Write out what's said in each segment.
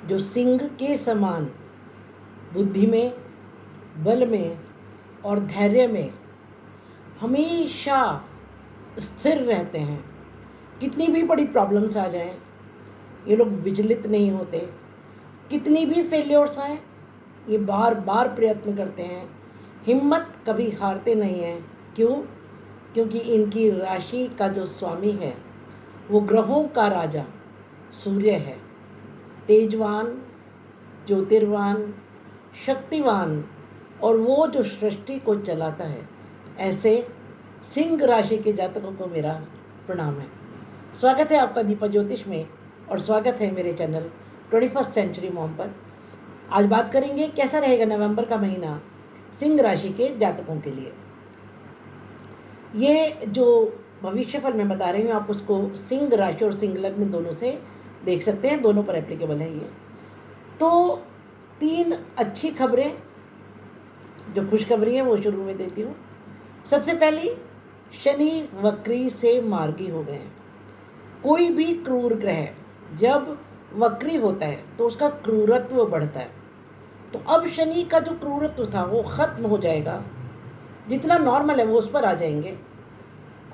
जो सिंह के समान बुद्धि में, बल में और धैर्य में हमेशा स्थिर रहते हैं। कितनी भी बड़ी प्रॉब्लम्स आ जाएं, ये लोग विचलित नहीं होते। कितनी भी फेल्योर्स आए, ये बार बार प्रयत्न करते हैं। हिम्मत कभी हारते नहीं हैं। क्यों? क्योंकि इनकी राशि का जो स्वामी है वो ग्रहों का राजा सूर्य है। तेजवान, ज्योतिर्वान, शक्तिवान, और वो जो सृष्टि को चलाता है। ऐसे सिंह राशि के जातकों को मेरा प्रणाम है। स्वागत है आपका दीपा ज्योतिष में, और स्वागत है मेरे चैनल 21st सेंचुरी मॉम पर। आज बात करेंगे कैसा रहेगा नवंबर का महीना सिंह राशि के जातकों के लिए। ये जो भविष्यफल मैं बता रही हूँ, आप उसको सिंह राशि और सिंह लग्न दोनों से देख सकते हैं, दोनों पर एप्लीकेबल है ये। तो 3 अच्छी खबरें, जो खुशखबरी है वो शुरू में देती हूँ। सबसे पहली, शनि वक्री से मार्गी हो गए हैं। कोई भी क्रूर ग्रह जब वक्री होता है तो उसका क्रूरत्व बढ़ता है। तो अब शनि का जो क्रूरत्व था वो खत्म हो जाएगा, जितना नॉर्मल है वो उस पर आ जाएंगे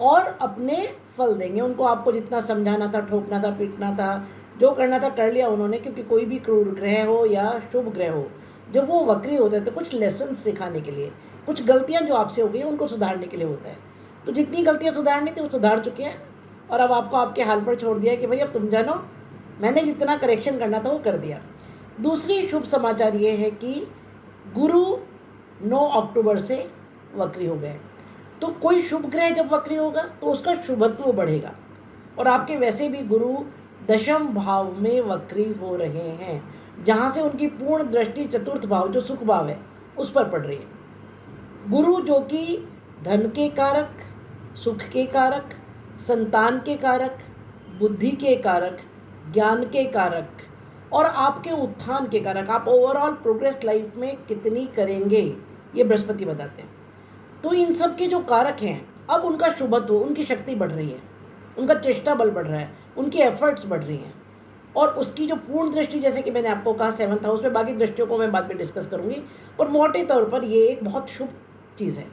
और अपने फल देंगे उनको। आपको जितना समझाना था, ठोकना था, पीटना था, जो करना था कर लिया उन्होंने। क्योंकि कोई भी क्रूर ग्रह हो या शुभ ग्रह हो, जब वो वक्री होता है तो कुछ लेसन सिखाने के लिए, कुछ गलतियां जो आपसे हो गई उनको सुधारने के लिए होता है। तो जितनी गलतियां सुधारनी थी वो सुधार चुके हैं, और अब आपको आपके हाल पर छोड़ दिया है कि भाई अब तुम जानो, मैंने जितना करेक्शन करना था वो कर दिया। दूसरी शुभ समाचार ये है कि गुरु 9 अक्टूबर से वक्री हो गए। तो कोई शुभ ग्रह जब वक्री होगा तो उसका शुभत्व बढ़ेगा, और आपके वैसे भी गुरु दशम भाव में वक्री हो रहे हैं, जहाँ से उनकी पूर्ण दृष्टि चतुर्थ भाव जो सुख भाव है उस पर पड़ रही है। गुरु जो कि धन के कारक, सुख के कारक, संतान के कारक, बुद्धि के कारक, ज्ञान के कारक और आपके उत्थान के कारक, आप ओवरऑल प्रोग्रेस लाइफ में कितनी करेंगे ये बृहस्पति बताते हैं। तो इन सब के जो कारक हैं, अब उनका शुभत्व, उनकी शक्ति बढ़ रही है, उनका चेष्टा बल बढ़ रहा है, उनकी एफर्ट्स बढ़ रही हैं, और उसकी जो पूर्ण दृष्टि, जैसे कि मैंने आपको कहा 7th हाउस में, बाकी दृष्टियों को मैं बाद में डिस्कस करूंगी, और मोटे तौर पर ये एक बहुत शुभ चीज़ है।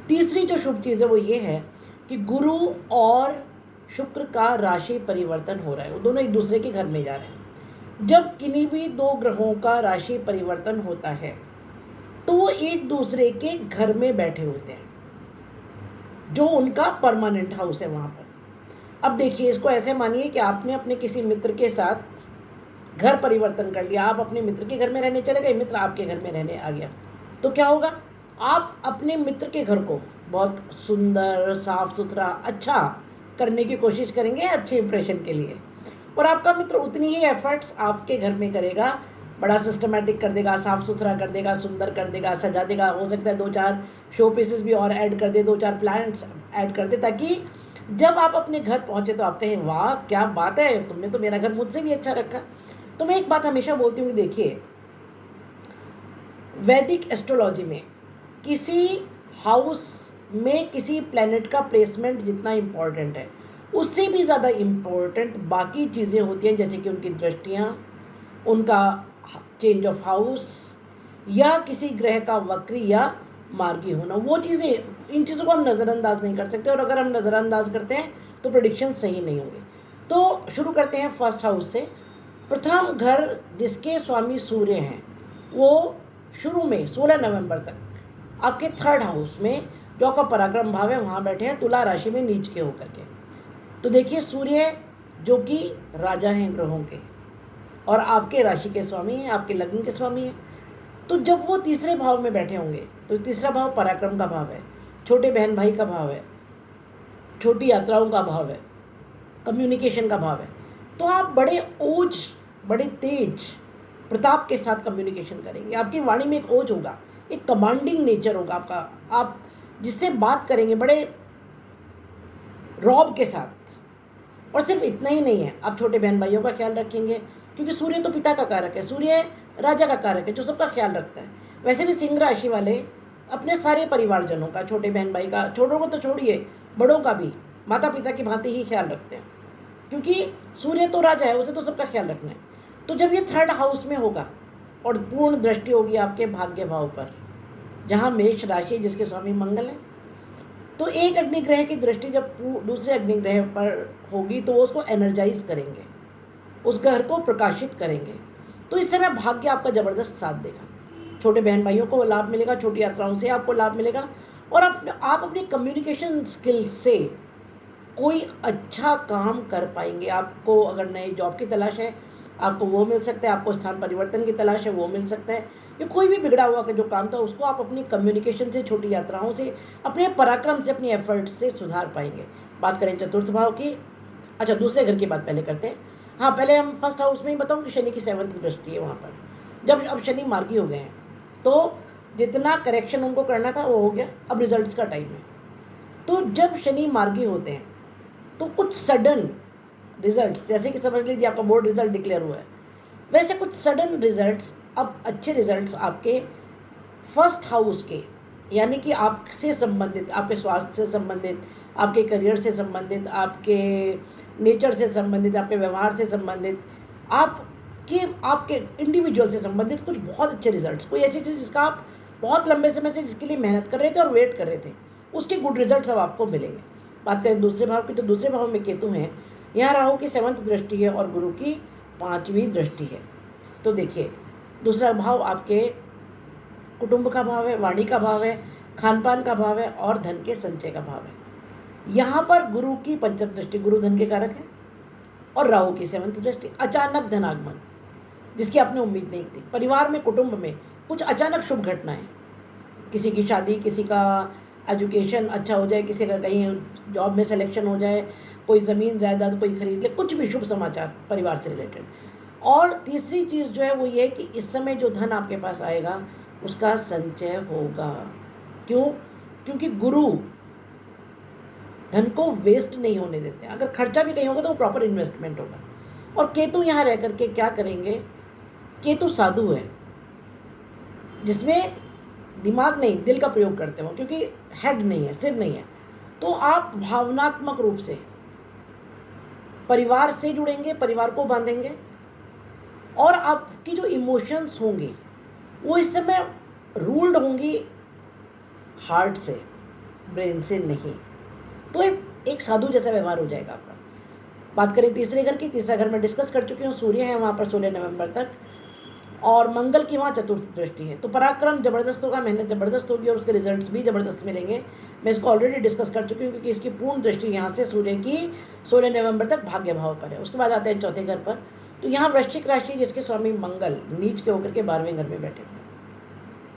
तीसरी जो शुभ चीज़ है वो ये है कि गुरु और शुक्र का राशि परिवर्तन हो रहा है, वो दोनों एक दूसरे के घर में जा रहे हैं। जब किन्हीं भी 2 ग्रहों का राशि परिवर्तन होता है तो वो एक दूसरे के घर में बैठे होते हैं, जो उनका परमानेंट हाउस है वहाँ पर। अब देखिए, इसको ऐसे मानिए कि आपने अपने किसी मित्र के साथ घर परिवर्तन कर लिया। आप अपने मित्र के घर में रहने चले गए, मित्र आपके घर में रहने आ गया, तो क्या होगा? आप अपने मित्र के घर को बहुत सुंदर, साफ सुथरा, अच्छा करने की कोशिश करेंगे अच्छे इंप्रेशन के लिए, और आपका मित्र उतनी ही एफर्ट्स आपके घर में करेगा, बड़ा सिस्टमेटिक कर देगा, साफ़ सुथरा कर देगा, सुंदर कर देगा, सजा देगा। हो सकता है 2-4 शो पीसेस भी और ऐड कर दे, 2-4 प्लांट्स ऐड कर दे, ताकि जब आप अपने घर पहुँचे तो आप कहें वाह क्या बात है, तुमने तो मेरा घर मुझसे भी अच्छा रखा। तो मैं एक बात हमेशा बोलती हूँ कि देखिए, वैदिक एस्ट्रोलॉजी में किसी हाउस में किसी प्लैनेट का प्लेसमेंट जितना इम्पोर्टेंट है, उससे भी ज़्यादा इम्पोर्टेंट बाकी चीज़ें होती हैं, जैसे कि उनकी दृष्टियाँ, उनका चेंज ऑफ हाउस, या किसी ग्रह का वक्री या मार्गी होना। वो चीज़ें, इन चीज़ों को हम नज़रअंदाज नहीं कर सकते, और अगर हम नज़रअंदाज करते हैं तो प्रेडिक्शन सही नहीं होंगे। तो शुरू करते हैं फर्स्ट हाउस से। प्रथम घर जिसके स्वामी सूर्य हैं, वो शुरू में 16 नवंबर तक आपके 3rd हाउस में, जो आपका पराक्रम भाव है, वहाँ बैठे हैं तुला राशि में नीच के होकर के। तो देखिए, सूर्य जो कि राजा हैं ग्रहों के, और आपके राशि के स्वामी हैं, आपके लग्न के स्वामी हैं। तो जब वो तीसरे भाव में बैठे होंगे, तो तीसरा भाव पराक्रम का भाव है, छोटे बहन भाई का भाव है, छोटी यात्राओं का भाव है, कम्युनिकेशन का भाव है। तो आप बड़े ओज, बड़े तेज प्रताप के साथ कम्युनिकेशन करेंगे। आपकी वाणी में एक ओज होगा, एक कमांडिंग नेचर होगा आपका, आप जिससे बात करेंगे बड़े रौब के साथ। और सिर्फ इतना ही नहीं है, आप छोटे बहन भाइयों का ख्याल रखेंगे, क्योंकि सूर्य तो पिता का कारक है, सूर्य राजा का कारक है जो सबका ख्याल रखता है। वैसे भी सिंह राशि वाले अपने सारे परिवारजनों का, छोटे बहन भाई का, छोटों को तो छोड़िए, बड़ों का भी माता पिता की भांति ही ख्याल रखते हैं, क्योंकि सूर्य तो राजा है, उसे तो सबका ख्याल रखना है। तो जब ये थर्ड हाउस में होगा और पूर्ण दृष्टि होगी आपके भाग्य भाव पर, जहाँ मेष राशि जिसके स्वामी मंगल है, तो एक अग्निग्रह की दृष्टि जब दूसरे अग्निग्रह पर होगी तो वो उसको एनर्जाइज करेंगे, उस घर को प्रकाशित करेंगे। तो इस समय भाग्य आपका ज़बरदस्त साथ देगा। छोटे बहन भाइयों को लाभ मिलेगा, छोटी यात्राओं से आपको लाभ मिलेगा, और आप अपनी कम्युनिकेशन स्किल से कोई अच्छा काम कर पाएंगे। आपको अगर नई जॉब की तलाश है आपको वो मिल सकता है, आपको स्थान परिवर्तन की तलाश है वो मिल सकता है, या कोई भी बिगड़ा हुआ जो काम था उसको आप अपनी कम्युनिकेशन से, छोटी यात्राओं से, अपने पराक्रम से, अपनी एफर्ट से सुधार पाएंगे। बात करें चतुर्थ भाव की, अच्छा दूसरे घर की बात पहले करते हैं। हाँ, पहले हम फर्स्ट हाउस में ही बताऊँ कि शनि की 7th दृष्टि है वहाँ पर। जब अब शनि मार्गी हो गए हैं तो जितना करेक्शन उनको करना था वो हो गया, अब रिजल्ट्स का टाइम है। तो जब शनि मार्गी होते हैं तो कुछ सडन रिजल्ट्स, जैसे कि समझ लीजिए आपका बोर्ड रिजल्ट डिक्लेयर हुआ है, वैसे कुछ सडन रिजल्ट्स, अब अच्छे रिजल्ट्स आपके फर्स्ट हाउस के, यानी कि आपसे संबंधित, आपके स्वास्थ्य से संबंधित, आपके करियर से संबंधित, आपके नेचर से संबंधित, आपके व्यवहार से संबंधित, आपके इंडिविजुअल से संबंधित कुछ बहुत अच्छे रिजल्ट्स, कोई ऐसी चीज़ जिसका आप बहुत लंबे समय से जिसके लिए मेहनत कर रहे थे और वेट कर रहे थे, उसके गुड रिजल्ट्स अब आपको मिलेंगे। बात करें दूसरे भाव की, तो दूसरे भाव में केतु हैं, यहाँ राहु की 7th दृष्टि है और गुरु की 5वीं दृष्टि है। तो देखिए, दूसरा भाव आपके कुटुंब का भाव है, वाणी का भाव है, खान पान का भाव है और धन के संचय का भाव है। यहाँ पर गुरु की 5th दृष्टि, गुरु धन के कारक है, और राहु की 7th दृष्टि, अचानक धनागमन जिसकी आपने उम्मीद नहीं थी। परिवार में, कुटुंब में कुछ अचानक शुभ घटनाएं, किसी की शादी, किसी का एजुकेशन अच्छा हो जाए, किसी का कहीं जॉब में सिलेक्शन हो जाए, कोई ज़मीन जायदाद कोई खरीद ले, कुछ भी शुभ समाचार परिवार से रिलेटेड। और तीसरी चीज़ जो है वो ये कि इस समय जो धन आपके पास आएगा उसका संचय होगा। क्यों? क्योंकि गुरु धन को वेस्ट नहीं होने देते हैं। अगर खर्चा भी कहीं होगा तो वो प्रॉपर इन्वेस्टमेंट होगा। और केतु यहाँ रह करके क्या करेंगे, केतु साधु है जिसमें दिमाग नहीं, दिल का प्रयोग करते हो, क्योंकि हेड नहीं है, सिर नहीं है। तो आप भावनात्मक रूप से परिवार से जुड़ेंगे, परिवार को बांधेंगे, और आपकी जो इमोशंस होंगी वो इस समय रूल्ड होंगी हार्ट से, ब्रेन से नहीं। तो एक साधु जैसा व्यवहार हो जाएगा आपका। बात करें तीसरे घर की, तीसरा घर में डिस्कस कर चुकी हूँ, सूर्य है वहाँ पर 16 नवंबर तक, और मंगल की वहाँ 4th दृष्टि है। तो पराक्रम ज़बरदस्त होगा, मेहनत ज़बरदस्त होगी और उसके रिजल्ट्स भी ज़बरदस्त मिलेंगे। मैं इसको ऑलरेडी डिस्कस कर चुकी हूँ क्योंकि इसकी पूर्ण दृष्टि यहाँ से सूर्य की 16 नवंबर तक भाग्य भाव पर है। उसके बाद आते हैं चौथे घर पर। तो यहाँ वृश्चिक राशि जिसके स्वामी मंगल नीच के होकर के 12वें घर में बैठे हुए,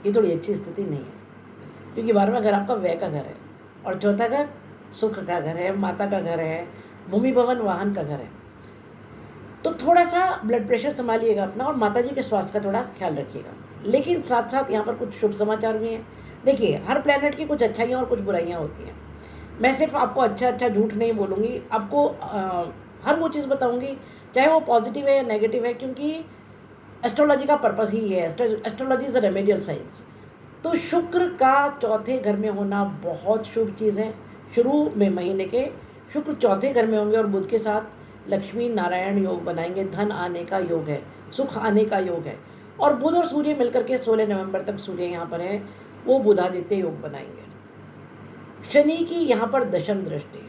ये थोड़ी अच्छी स्थिति नहीं है, क्योंकि 12वां घर आपका व्यय का घर है और चौथा घर सुख का घर है, माता का घर है, भूमि भवन वाहन का घर है। तो थोड़ा सा ब्लड प्रेशर संभालिएगा अपना, और माता जी के स्वास्थ्य का थोड़ा ख्याल रखिएगा। लेकिन साथ साथ यहाँ पर कुछ शुभ समाचार भी हैं। देखिए, हर प्लेनेट की कुछ अच्छाइयाँ और कुछ बुराइयाँ होती हैं। मैं सिर्फ आपको अच्छा झूठ नहीं बोलूँगी, आपको हर वो चीज़ बताऊँगी, चाहे वो पॉजिटिव है या नेगेटिव है, क्योंकि एस्ट्रोलॉजी का पर्पस ही है। Astrology is a remedial science. तो शुक्र का चौथे घर में होना बहुत शुभ चीज़ है। शुरू में महीने के शुक्र चौथे घर में होंगे और बुध के साथ लक्ष्मी नारायण योग बनाएंगे। धन आने का योग है, सुख आने का योग है। और बुध और सूर्य मिलकर के 16 नवंबर तक सूर्य यहाँ पर है, वो बुधादित्य योग बनाएंगे। शनि की यहाँ पर दशम दृष्टि।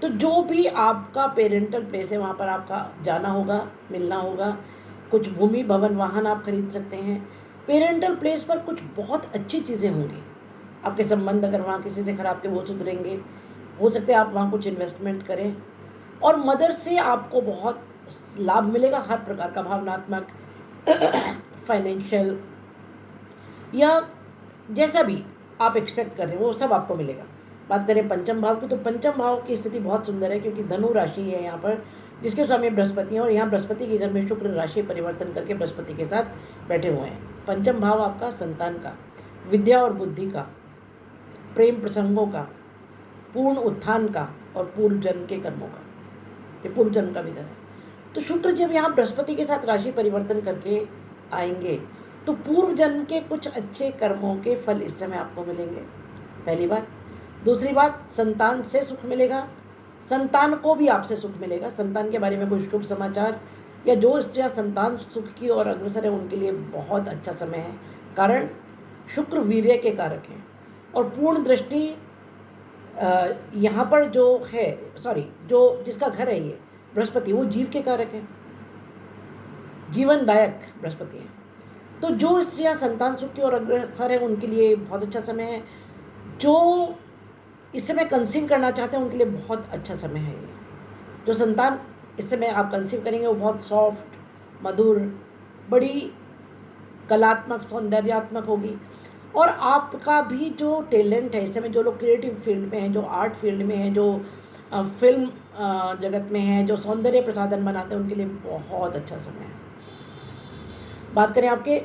तो जो भी आपका पेरेंटल प्लेस है वहाँ पर आपका जाना होगा, मिलना होगा। कुछ भूमि भवन वाहन आप खरीद सकते हैं। पेरेंटल प्लेस पर कुछ बहुत अच्छी चीज़ें होंगी। आपके संबंध अगर वहाँ किसी से खराब थे वो सुधरेंगे। हो सकता है आप वहाँ कुछ इन्वेस्टमेंट करें। और मदर से आपको बहुत लाभ मिलेगा, हर प्रकार का, भावनात्मक, फाइनेंशियल, या जैसा भी आप एक्सपेक्ट कर रहे हो वो सब आपको मिलेगा। बात करें पंचम भाव की, तो पंचम भाव की स्थिति बहुत सुंदर है, क्योंकि धनु राशि है यहाँ पर, जिसके स्वामी बृहस्पति हैं, और यहाँ बृहस्पति के घर में शुक्र राशि परिवर्तन करके बृहस्पति के साथ बैठे हुए हैं। पंचम भाव आपका संतान का, विद्या और बुद्धि का, प्रेम प्रसंगों का, पूर्ण उत्थान का और पूर्व जन्म के कर्मों का, ये पूर्व जन्म का भी घर है। तो शुक्र जब यहाँ बृहस्पति के साथ राशि परिवर्तन करके आएंगे तो पूर्व जन्म के कुछ अच्छे कर्मों के फल इस समय आपको मिलेंगे, पहली बात। दूसरी बात, संतान से सुख मिलेगा, संतान को भी आपसे सुख मिलेगा। संतान के बारे में कुछ शुभ समाचार या जो स्त्रियां संतान सुख की और अग्रसर है उनके लिए बहुत अच्छा समय है। कारण शुक्र वीर्य के कारक हैं और पूर्ण दृष्टि यहाँ पर जो है, सॉरी, जो जिसका घर है ये बृहस्पति, वो जीव के कारक है, जीवनदायक बृहस्पति है। तो जो स्त्रियां संतान सुख की और अग्रसर है उनके लिए बहुत अच्छा समय है। जो इस समय कंसीव करना चाहते हैं उनके लिए बहुत अच्छा समय है ये। जो संतान इस समय आप कंसीव करेंगे वो बहुत सॉफ्ट, मधुर, बड़ी कलात्मक, सौंदर्यात्मक होगी। और आपका भी जो टैलेंट है इस समय, जो लोग क्रिएटिव फील्ड में हैं, जो आर्ट फील्ड में हैं, जो फिल्म जगत में हैं, जो सौंदर्य प्रसाधन बनाते हैं, उनके लिए बहुत अच्छा समय है। बात करें आपके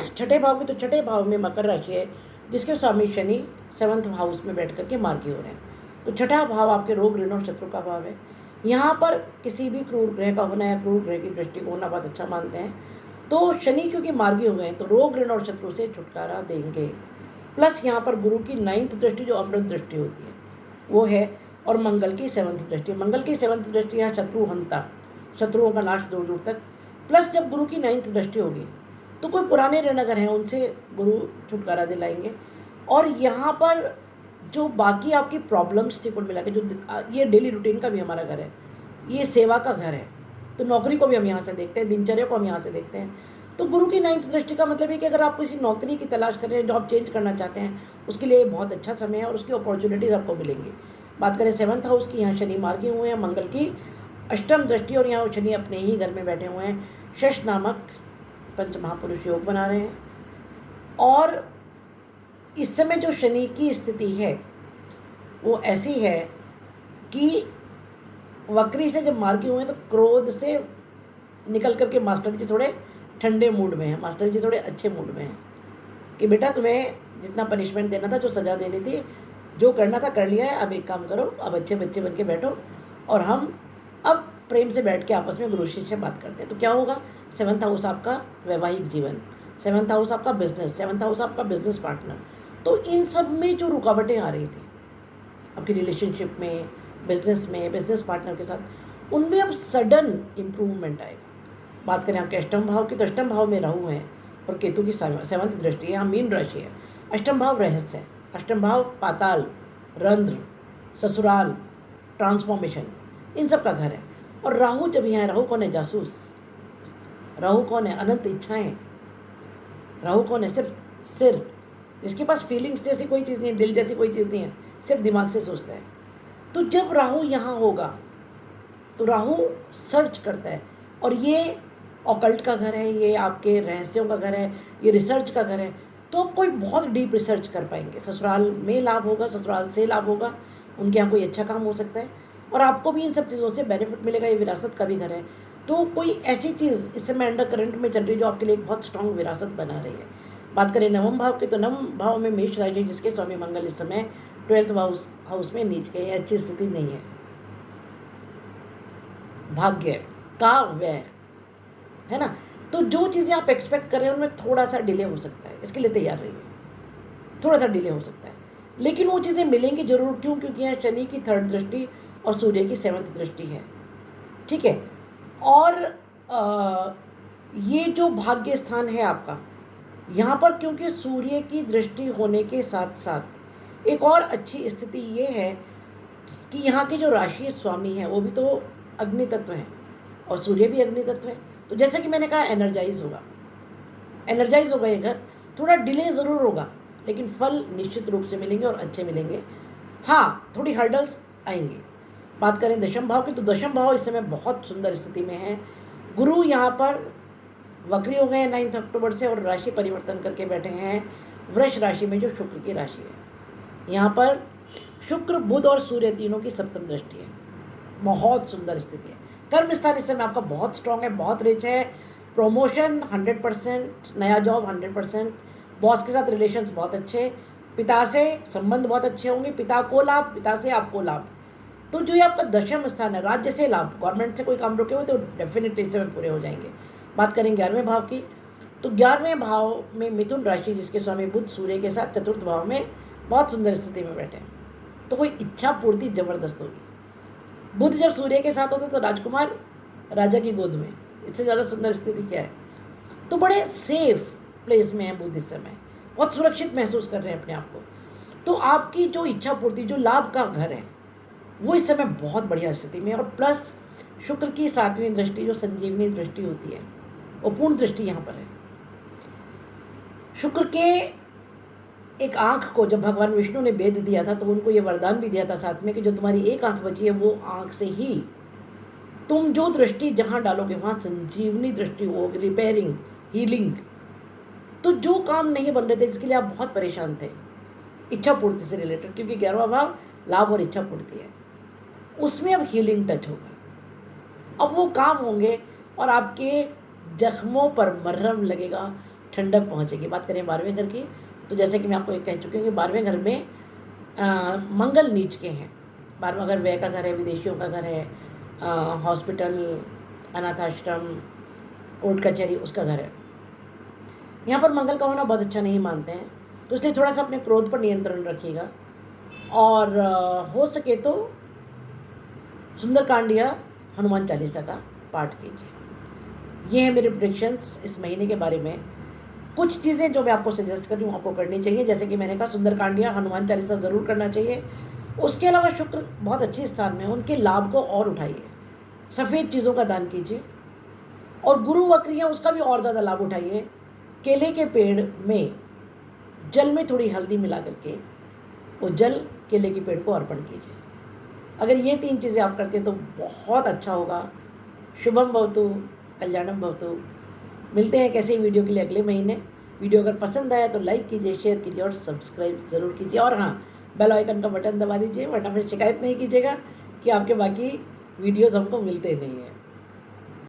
छठे भाव की, तो छठे भाव में मकर राशि है जिसके स्वामी शनि 7th हाउस में बैठ करके मार्गी हो रहे हैं। तो छठा भाव आपके रोग, ऋण और शत्रु का भाव है। यहाँ पर किसी भी क्रूर ग्रह का होना या क्रूर ग्रह की दृष्टि को होना बहुत अच्छा मानते हैं। तो शनि क्योंकि मार्गी हो गए हैं तो रोग, ऋण और शत्रु से छुटकारा देंगे। प्लस यहाँ पर गुरु की 9th दृष्टि जो अमृत दृष्टि होती है वो है, और मंगल की 7th दृष्टि। मंगल की 7th दृष्टि यहाँ शत्रु हंता, शत्रुओं का नाश दूर दूर तक। प्लस जब गुरु की 9th दृष्टि होगी तो कोई पुराने ऋण अगर हैं उनसे गुरु छुटकारा दिलाएंगे। और यहाँ पर जो बाकी आपकी प्रॉब्लम्स थी कुल मिला के, जो ये डेली रूटीन का भी हमारा घर है, ये सेवा का घर है, तो नौकरी को भी हम यहाँ से देखते हैं, दिनचर्या को हम यहाँ से देखते हैं। तो गुरु की 9th दृष्टि का मतलब है कि अगर आप किसी नौकरी की तलाश कर रहे हैं, जॉब चेंज करना चाहते हैं, उसके लिए बहुत अच्छा समय है और उसकी अपॉर्चुनिटीज़ आपको मिलेंगी। बात करें 7th हाउस की, यहाँ शनि मार्गी हुए हैं, मंगल की 8th दृष्टि, और यहाँ शनि अपने ही घर में बैठे हुए हैं, शश नामक पंच महापुरुष योग बना रहे हैं। और इस समय जो शनि की स्थिति है वो ऐसी है कि वक्री से जब मार्गी हुए तो क्रोध से निकल करके मास्टर जी थोड़े ठंडे मूड में हैं, मास्टर जी थोड़े अच्छे मूड में हैं कि बेटा तुम्हें जितना पनिशमेंट देना था, जो सज़ा देनी थी, जो करना था कर लिया है, अब एक काम करो, अब अच्छे बच्चे बन के बैठो और हम अब प्रेम से बैठ के आपस में गुरु शिष्य बात करते हैं। तो क्या होगा, 7th हाउस आपका वैवाहिक जीवन, 7th हाउस आपका बिजनेस, 7th हाउस आपका बिजनेस पार्टनर। तो इन सब में जो रुकावटें आ रही थी आपकी रिलेशनशिप में, बिजनेस में, बिजनेस पार्टनर के साथ, उनमें अब सडन इम्प्रूवमेंट आएगा। बात करें आपके अष्टम भाव की, तो अष्टम भाव में राहु है और केतु की 7th दृष्टि है। यहाँ मीन राशि है। अष्टम भाव रहस्य है, अष्टम भाव पाताल, रंध्र, ससुराल, ट्रांसफॉर्मेशन, इन सब का घर है। और राहु जब यहाँ, राहु कौन है, जासूस। राहु कौन है, अनंत इच्छाएं। राहु कौन है, सिर्फ सिर, जिसके पास फीलिंग्स जैसी कोई चीज़ नहीं है, दिल जैसी कोई चीज़ नहीं है, सिर्फ दिमाग से सोचता है। तो जब राहु यहाँ होगा तो राहु सर्च करता है, और ये ऑकल्ट का घर है, ये आपके रहस्यों का घर है, ये रिसर्च का घर है। तो आप कोई बहुत डीप रिसर्च कर पाएंगे, ससुराल में लाभ होगा, ससुराल से लाभ होगा, उनके यहाँ कोई अच्छा काम हो सकता है और आपको भी इन सब चीज़ों से बेनिफिट मिलेगा। ये विरासत का भी घर है। तो कोई ऐसी चीज़ इस समय अंडर करंट में चल रही है जो आपके लिए एक बहुत स्ट्रॉन्ग विरासत बना रही है। बात करें नवम भाव की, तो नवम भाव में मेष राशि जिसके स्वामी मंगल इस समय 12th हाउस में नीच गए, अच्छी स्थिति नहीं है। भाग्य का व्यय है ना, तो जो चीज़ें आप एक्सपेक्ट कर रहे हैं उनमें थोड़ा सा डिले हो सकता है, इसके लिए तैयार रहिए। थोड़ा सा डिले हो सकता है लेकिन वो चीज़ें मिलेंगी जरूर। क्यों? क्योंकि यहाँ शनि की 3rd दृष्टि और सूर्य की 7th दृष्टि है, ठीक है। और ये जो भाग्य स्थान है आपका, यहाँ पर क्योंकि सूर्य की दृष्टि होने के साथ साथ एक और अच्छी स्थिति ये है कि यहाँ के जो राशि स्वामी हैं वो भी तो अग्नि तत्व हैं और सूर्य भी अग्नि तत्व है। तो जैसे कि मैंने कहा, एनर्जाइज होगा ये घर। थोड़ा डिले ज़रूर होगा लेकिन फल निश्चित रूप से मिलेंगे और अच्छे मिलेंगे। हाँ, थोड़ी हर्डल्स आएंगी। बात करें दशम भाव की, तो दशम भाव इस समय बहुत सुंदर स्थिति में है। गुरु यहाँ पर वक्री हो गए हैं 9 अक्टूबर से और राशि परिवर्तन करके बैठे हैं वृष राशि में, जो शुक्र की राशि है। यहाँ पर शुक्र, बुध और सूर्य तीनों की 7th दृष्टि है। बहुत सुंदर स्थिति है। कर्म स्थान इस समय आपका बहुत स्ट्रांग है, बहुत रिच है। प्रमोशन 100%, नया जॉब 100%, बॉस के साथ रिलेशंस बहुत अच्छे, पिता से संबंध बहुत अच्छे होंगे, पिता को लाभ, पिता से आपको लाभ। तो जो ये आपका दशम स्थान है, राज्य से लाभ, गवर्नमेंट से कोई काम रुके हुए तो डेफिनेटली इस समय पूरे हो जाएंगे। बात करें 11वें भाव की, तो 11वें भाव में मिथुन राशि जिसके स्वामी बुध सूर्य के साथ 4th भाव में बहुत सुंदर स्थिति में बैठे हैं। तो कोई इच्छा पूर्ति जबरदस्त होगी। बुध जब सूर्य के साथ होते तो राजकुमार राजा की गोद में, इससे ज़्यादा सुंदर स्थिति क्या है। तो बड़े सेफ प्लेस में है बुध इस समय, बहुत सुरक्षित महसूस कर रहे हैं अपने आप को। तो आपकी जो इच्छा पूर्ति, जो लाभ का घर है, वो इस समय बहुत बढ़िया स्थिति में है। और प्लस शुक्र की 7वीं दृष्टि जो संजीवनी दृष्टि होती है, वो पूर्ण दृष्टि यहाँ पर है। शुक्र के एक आंख को जब भगवान विष्णु ने भेद दिया था तो उनको ये वरदान भी दिया था साथ में कि जो तुम्हारी एक आंख बची है वो आंख से ही तुम जो दृष्टि जहाँ डालोगे वहाँ संजीवनी दृष्टि होगी, रिपेयरिंग, हीलिंग। तो जो काम नहीं बन रहे थे, जिसके लिए आप बहुत परेशान थे इच्छा पूर्ति से रिलेटेड, क्योंकि 11वां भाव लाभ और इच्छा पूर्ति है, उसमें अब हीलिंग टच होगा। अब वो काम होंगे और आपके जख्मों पर मरहम लगेगा, ठंडक पहुँचेगी। बात करें 12वें घर की, तो जैसे कि मैं आपको एक कह चुकी हूँ कि 12वें घर में मंगल नीच के हैं। 12वां घर व्यय का घर है, विदेशियों का घर है, हॉस्पिटल, अनाथ आश्रम, कोर्ट कचहरी, उसका घर है। यहाँ पर मंगल का होना बहुत अच्छा नहीं मानते हैं, तो इसलिए थोड़ा सा अपने क्रोध पर नियंत्रण रखिएगा। और हो सके तो सुंदरकांड या हनुमान चालीसा का पाठ कीजिए। ये है मेरे प्रेडिक्शंस इस महीने के बारे में। कुछ चीज़ें जो मैं आपको सजेस्ट कर रही हूँ आपको करनी चाहिए, जैसे कि मैंने कहा सुंदरकांड या हनुमान चालीसा ज़रूर करना चाहिए। उसके अलावा शुक्र बहुत अच्छे स्थान में, उनके लाभ को और उठाइए, सफ़ेद चीज़ों का दान कीजिए। और गुरु वक्र है उसका भी और ज़्यादा लाभ उठाइए। केले के पेड़ में जल में थोड़ी हल्दी मिला करके वो जल केले के पेड़ को अर्पण कीजिए। अगर ये 3 चीज़ें आप करते हैं तो बहुत अच्छा होगा। शुभम भवतु, कल्याणम भवतु। मिलते हैं कैसे ही वीडियो के लिए अगले महीने। वीडियो अगर पसंद आया तो लाइक कीजिए, शेयर कीजिए और सब्सक्राइब ज़रूर कीजिए। और हाँ, बेल आइकन का बटन दबा दीजिए, वरना फिर शिकायत नहीं कीजिएगा कि आपके बाकी वीडियोज़ हमको मिलते नहीं हैं।